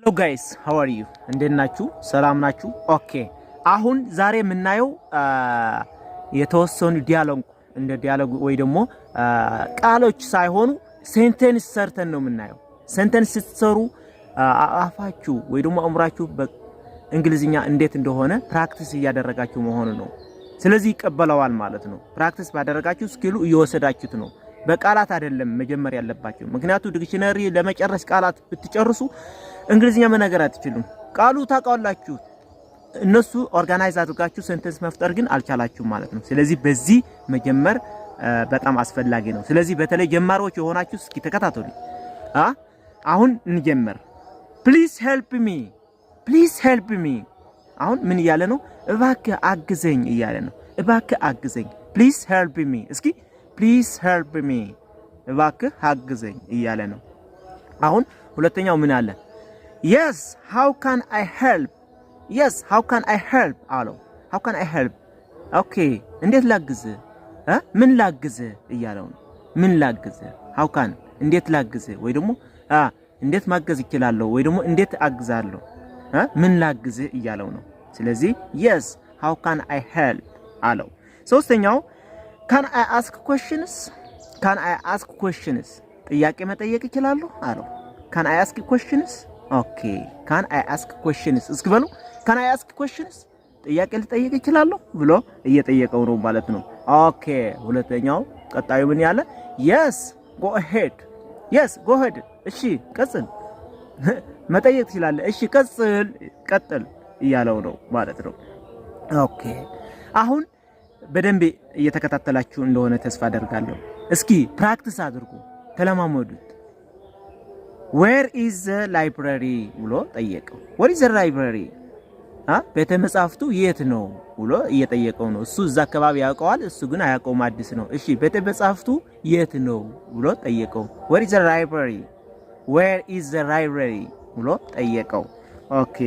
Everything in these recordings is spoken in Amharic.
Hello guys, how are you? እንዴት ናችሁ? ሰላም ናችሁ? ኦኬ አሁን ዛሬ የምናየው የተወሰኑ ዲያሎግ ወይ ደግሞ ቃሎች ሳይሆኑ ሴንቴንስ ሰርተን ነው የምናየው። ሴንቴንስ ስትሰሩ አፋችሁ ወይ ደግሞ አእምራችሁ በእንግሊዝኛ እንዴት እንደሆነ ፕራክቲስ እያደረጋችሁ መሆኑ ነው። ስለዚህ ይቀበለዋል ማለት ነው። ፕራክቲስ ባደረጋችሁ ስኪሉ እየወሰዳችሁት ነው። በቃላት አይደለም መጀመር ያለባችሁ። ምክንያቱም ዲክሽነሪ ለመጨረስ ቃላት ብትጨርሱ እንግሊዝኛ መናገር አትችሉም። ቃሉ ታውቃላችሁ፣ እነሱ ኦርጋናይዝ አድርጋችሁ ሴንቴንስ መፍጠር ግን አልቻላችሁም ማለት ነው። ስለዚህ በዚህ መጀመር በጣም አስፈላጊ ነው። ስለዚህ በተለይ ጀማሪዎች የሆናችሁ እስኪ ተከታተሉ። አሁን እንጀምር። ፕሊዝ ሄልፕ ሚ። አሁን ምን እያለ ነው? እባክህ አግዘኝ እያለ ነው። እባክህ አግዘኝ። ፕሊዝ ሄልፕ ሚ። እስኪ ፕሊዝ ሄልፕ ሚ፣ እባክህ አግዘኝ እያለ ነው። አሁን ሁለተኛው ምን አለ? Yes, how can I help? አለው። how can I help? ኦኬ እንዴት ላግዝ? ምን ላግዝ እያለው ነው። ምን ላግዝ? how can እንዴት ላግዝ ወይ ደግሞ እንዴት ማገዝ ይችላልው ወይ ደግሞ እንዴት አግዛለሁ? ምን ላግዝ እያለው ነው። ስለዚህ yes, how can I help አለው። ሶስተኛው can I ask questions? ጥያቄ መጠየቅ ይችላልው አለው። can I ask questions? ኦኬ can I ask questions? እስኪ በሉ can I ask questions? ጥያቄ ልጠይቅ ይችላልው ብሎ እየጠየቀው ነው ማለት ነው። ኦኬ ሁለተኛው ቀጣዩ ምን ያለ? yes go ahead። እሺ ቀጥል። መጠየቅ ይችላል። እሺ ቀጥል እያለው ነው ማለት ነው። ኦኬ አሁን በደንብ እየተከታተላችሁ እንደሆነ ተስፋ አደርጋለሁ። እስኪ ፕራክቲስ አድርጉ፣ ተለማመዱት። where is the library ብሎ ጠየቀው። what is the library? ቤተ መጻሕፍቱ የት ነው ብሎ እየጠየቀው ነው። እሱ እዛ አካባቢ ያውቀዋል፣ እሱ ግን አያውቀውም፣ አዲስ ነው። እሺ ቤተ መጻሕፍቱ የት ነው ብሎ ጠየቀው። where is the library ብሎ ጠየቀው። ኦኬ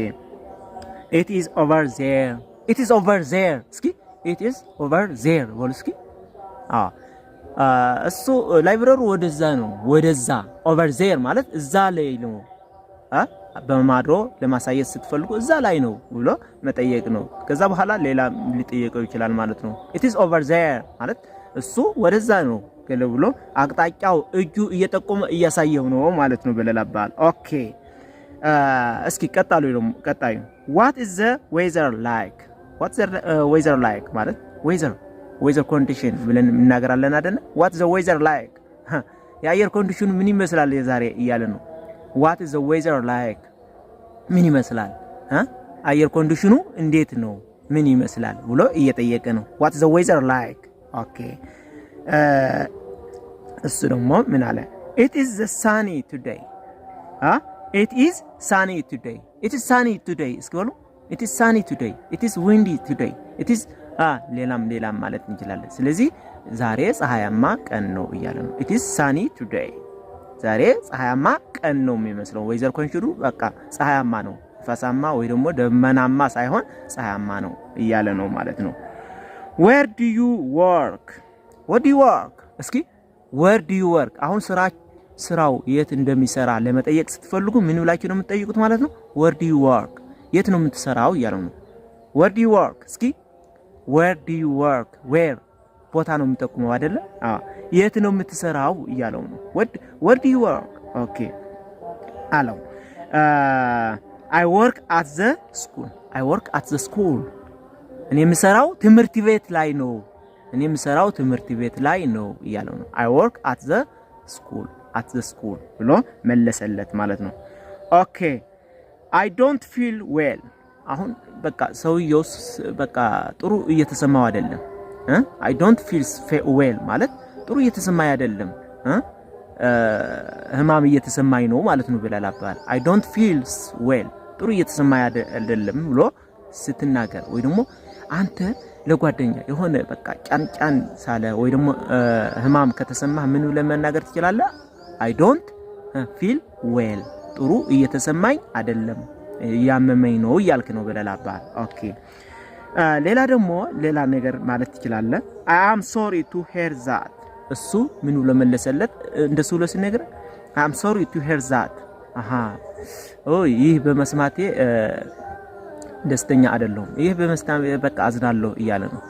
it is over there። እስኪ it is over there ወል እስኪ እሱ ላይብረሪ ወደዛ ኦቨር ዜር ማለት እዛ ላይ ነው። በማድሮ ለማሳየት ስትፈልጉ እዛ ላይ ነው ብሎ መጠየቅ ነው። ከዛ በኋላ ሌላ ሊጠየቀው ይችላል ማለት ነው። it is over there ማለት እሱ ወደዛ ነው ብሎ አቅጣጫው እጁ እየጠቆመ እያሳየው ነው ማለት ነው በለላባል። ኦኬ እስኪ ቀጣዩ what is the weather like? ማለት weather condition ብለን እናገራለን አይደል? what is the weather like? የአየር ኮንዲሽኑ ምን ይመስላል የዛሬ እያለ ነው። what is the weather like? ምን ይመስላል? አየር ኮንዲሽኑ እንዴት ነው? ምን ይመስላል ብሎ እየጠየቀ ነው። what is the weather like? ኦኬ እሱ ደግሞ ምን አለ? it is sunny today። it is sunny today እስኪ በሉ it is sunny today፣ it is windy today፣ it is ሌላም ማለት እንችላለን። ስለዚህ ዛሬ ፀሐያማ ቀን ነው እያለ ነው። it is sunny today፣ ዛሬ ፀሐያማ ቀን ነው የሚመስለው። ወይዘር ኮንሽሩ በቃ ፀሐያማ ነው፣ ፈሳማ ወይ ደግሞ ደመናማ ሳይሆን ፀሐያማ ነው እያለ ነው ማለት ነው። where do you work? እስኪ where do you work? አሁን ስራው የት እንደሚሰራ ለመጠየቅ ስትፈልጉ ምን ብላችሁ ነው የምትጠይቁት ማለት ነው? where do you work? የት ነው የምትሰራው እያለው ነው። where do you work? እስኪ where do you work? where ቦታ ነው የሚጠቁመው አይደለ? የት ነው የምትሰራው እያለው ነው። where do you work? ኦኬ አለው። I work at the school። እኔ የምሰራው ትምህርት ቤት ላይ ነው እያለው ነው። I work at the school ብሎ መለሰለት ማለት ነው። ኦኬ I don't feel well። አሁን በቃ ሰውየው በቃ ጥሩ እየተሰማው አይደለም። I don't feel well ማለት ጥሩ እየተሰማኝ አይደለም፣ ህማም እየተሰማኝ ነው ማለት ነው ብለላባል። I don't feel well ጥሩ እየተሰማኝ አይደለም ብሎ ስትናገር ወይ ደግሞ አንተ ለጓደኛ የሆነ በቃ ጫን ሳለ ወይ ደግሞ ህማም ከተሰማህ ምን ብለህ መናገር ትችላለህ? I don't feel well ጥሩ እየተሰማኝ አይደለም ያመመኝ ነው እያልክ ነው ብለላባል። ኦኬ ሌላ ነገር ማለት ትችላለህ። I am sorry to hear that። እሱ ምን ብሎ መለሰለት? እንደሱ ለሲነገር I am sorry to hear that ይህ በመስማቴ ደስተኛ አይደለሁም ይህ በመስማቴ በቃ አዝናለሁ እያለ ነው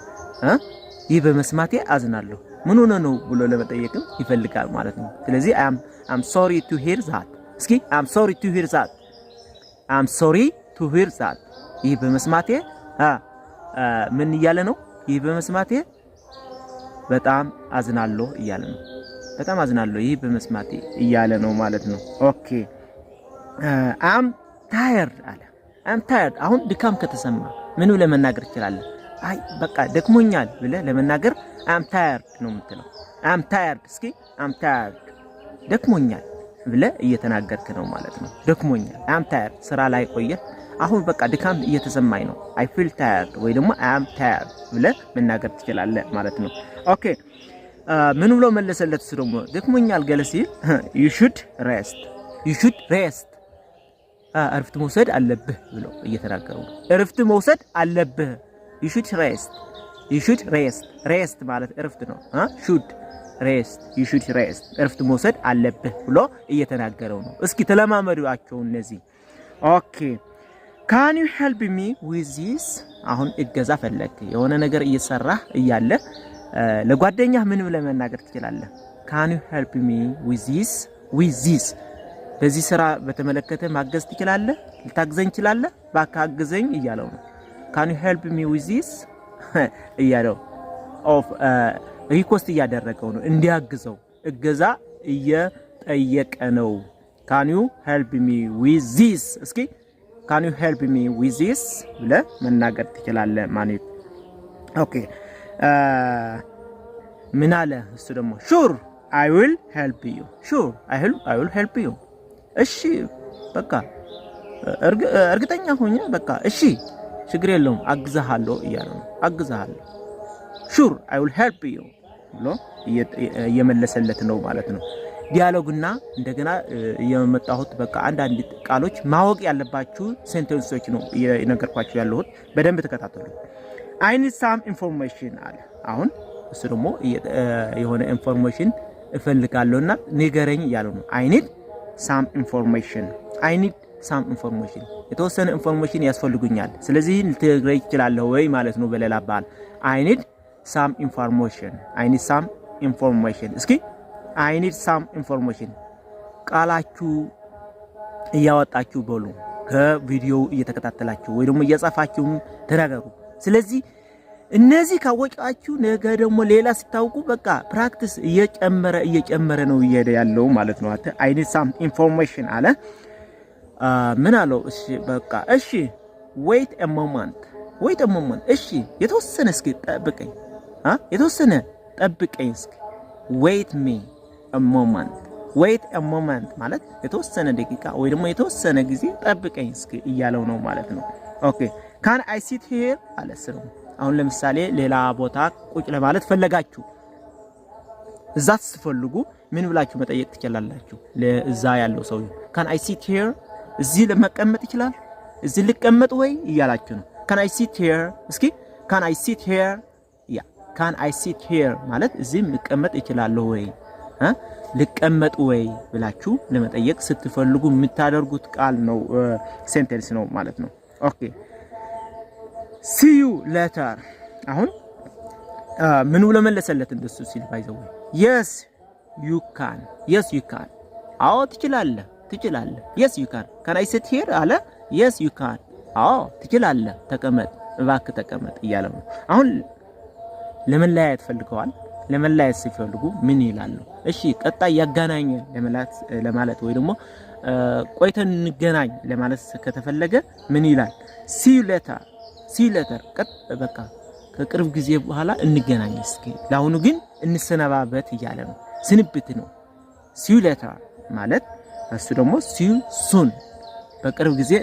ይህ በመስማቴ አዝናለሁ ምን ሆነ ነው ብሎ ለመጠየቅም ይፈልጋል ማለት ነው ስለዚህ I'm sorry to hear that እስኪ I'm sorry to hear that I'm sorry to hear that ይህ በመስማቴ ምን እያለ ነው ይህ በመስማቴ በጣም አዝናለሁ እያለ ነው በጣም አዝናለሁ ይህ በመስማቴ እያለ ነው ማለት ነው ኦኬ I'm tired አለ I'm tired አሁን ድካም ከተሰማ ምን ብለህ መናገር ይችላል አይ በቃ ደክሞኛል ብለህ ለመናገር I'm tired ነው የምትለው I'm tired እስኪ I'm tired ደክሞኛል ብለህ እየተናገርክ ነው ማለት ነው ደክሞኛል I'm tired ስራ ላይ ቆየህ አሁን በቃ ድካም እየተሰማኝ ነው I feel tired ወይ ደግሞ I'm tired ብለህ መናገር ትችላለህ ማለት ነው ኦኬ ምን ብሎ መለሰለት እሱ ደግሞ ደክሞኛል ገለ ሲል you should rest እረፍት መውሰድ አለብህ ብሎ እየተናገረው እረፍት መውሰድ አለብህ you should rest ማለት እረፍት ነው you should rest እረፍት መውሰድ አለብህ ብሎ እየተናገረው ነው እስኪ ተለማመዱአቸው እነዚህ ኦኬ can you help me with this አሁን እገዛ ፈለክ የሆነ ነገር እየሰራህ እያለ ለጓደኛህ ምን ብለህ መናገር ትችላለህ can you help me with this በዚህ ስራ በተመለከተ ማገዝ ትችላለህ ልታግዘኝ ትችላለህ ባካግዘኝ እያለው ነው can you help me with this እያለው ሪኮስት እያደረገው ነው እንዲያግዘው እገዛ እየጠየቀ ነው can you help me with this እስኪ can you help me with this ብለህ መናገር ትችላለህ ማለት ኦኬ ምን አለ እሱ ደግሞ sure I will help you እሺ በቃ እርግጠኛ ሆኜ በቃ እሺ ችግር የለውም አግዛሃለሁ እያለ ነው አግዛሃለሁ sure I will help you ብሎ እየመለሰለት ነው ማለት ነው ዲያሎግና እንደገና የመጣሁት በቃ አንድ ቃሎች ማወቅ ያለባችሁ ሴንተንሶች ነው የነገርኳችሁ ያለሁት በደንብ ተከታተሉ I need some information አለ አሁን እሱ ደግሞ የሆነ ኢንፎርሜሽን እፈልጋለሁና ንገረኝ እያለው ነው I need some information የተወሰነ ኢንፎርሜሽን ያስፈልጉኛል ስለዚህ ልትነግረኝ ትችላለህ ወይ ማለት ነው በሌላ አባባል I need some information እስኪ I need some information ቃላችሁ እያወጣችሁ በሉ ከቪዲዮ እየተከታተላችሁ ወይ ደግሞ እየጻፋችሁ ተናገሩ ስለዚህ እነዚህ ካወቃችሁ ነገ ደግሞ ሌላ ሲታውቁ በቃ ፕራክቲስ እየጨመረ ነው እየሄደ ያለው ማለት ነው I need some information አለ ምን አለው እሺ በቃ እሺ wait a moment እሺ የተወሰነ እስኪ ጠብቀኝ የተወሰነ ጠብቀኝ እስኪ wait a moment ማለት የተወሰነ ደቂቃ ወይ ደግሞ የተወሰነ ጊዜ ጠብቀኝ እስኪ እያለው ነው ማለት ነው ኦኬ can I sit here አለ ስሩ አሁን ለምሳሌ ሌላ ቦታ ቁጭ ለማለት ፈለጋችሁ እዛ ትፈልጉ ምን ብላችሁ መጠየቅ ትችላላችሁ ለዛ ያለው ሰው can I sit here እዚህ ለመቀመጥ ይችላል እዚህ ልቀመጥ ወይ እያላችሁ ነው can I sit here እስኪ can I sit here can I sit here ማለት እዚህ ልቀመጥ ይችላል ወይ ልቀመጥ ወይ ብላችሁ ለመጠየቅ ስትፈልጉ የምታደርጉት ቃል ነው ሴንቴንስ ነው ማለት ነው ኦኬ see you later አሁን ምን ብሎ መለሰለት እንደሱ ሲል ባይዘው yes you can አዎ ትችላለህ yes you can I sit here አለ yes you can አዎ ትችላለህ ተቀመጥ እባክህ ተቀመጥ እያለው ነው አሁን ለመለያየት ፈልገዋል ለመለያየት ሲፈልጉ ምን ይላሉ እሺ ቀጣይ ያገናኘን ለማለት ወይ ደግሞ ቆይተን እንገናኝ ለማለት ከተፈለገ ምን ይላል see you later በቃ ከቅርብ ጊዜ በኋላ እንገናኝ እስኪ ለአሁኑ ግን እንሰነባበት እያለ ነው ስንብት ነው see you later ማለት እሱ ደግሞ see you soon በቅርብ ጊዜ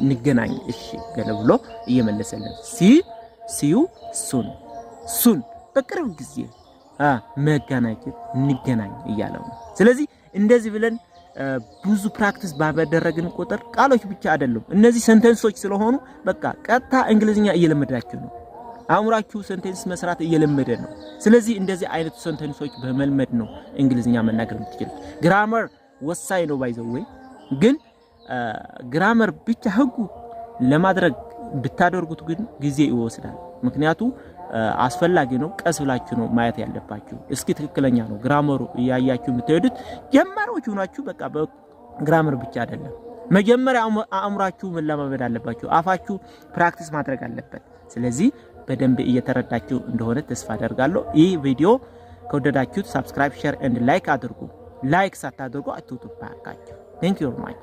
እንገናኝ እሺ ገለብሎ እየመለሰልን see you soon በቅርብ ጊዜ መገናኘት እንገናኝ እያለው ነው ስለዚህ እንደዚህ ብለን ብዙ ፕራክቲስ ባደረግን ቁጥር ቃሎች ብቻ አይደሉም እነዚህ ሴንተንሶች ስለሆኑ በቃ ቀጥታ እንግሊዝኛ እየለመዳችሁ ነው አእምሯችሁ ሴንተንስ መስራት እየለመደ ነው ስለዚህ እንደዚህ አይነት ሴንተንሶች በመልመድ ነው እንግሊዝኛ መናገር የምትችሉት ግራመር ወሳኝ ነው ባይዘው ወይ ግን ግራመር ብቻ ህጉ ለማድረግ ብታደርጉት ግን ጊዜ ይወስዳል። ምክንያቱ አስፈላጊ ነው። ቀስ ብላችሁ ነው ማየት ያለባችሁ። እስኪ ትክክለኛ ነው ግራመሩ ያያችሁ የምትሄዱት ጀማሪዎች ሆናችሁ በቃ በግራመር ብቻ አይደለም። መጀመሪያ አእምሯችሁ መለማመድ አለባችሁ። አፋችሁ ፕራክቲስ ማድረግ አለበት። ስለዚህ በደንብ እየተረዳችሁ እንደሆነ ተስፋ አደርጋለሁ። ይህ ቪዲዮ ከወደዳችሁት ሰብስክራይብ፣ ሼር ኤንድ ላይክ አድርጉ። ላይክ ሳታደርጉ አትውጡ ባካችሁ። ቴንክ ዩ ቬሪ ማች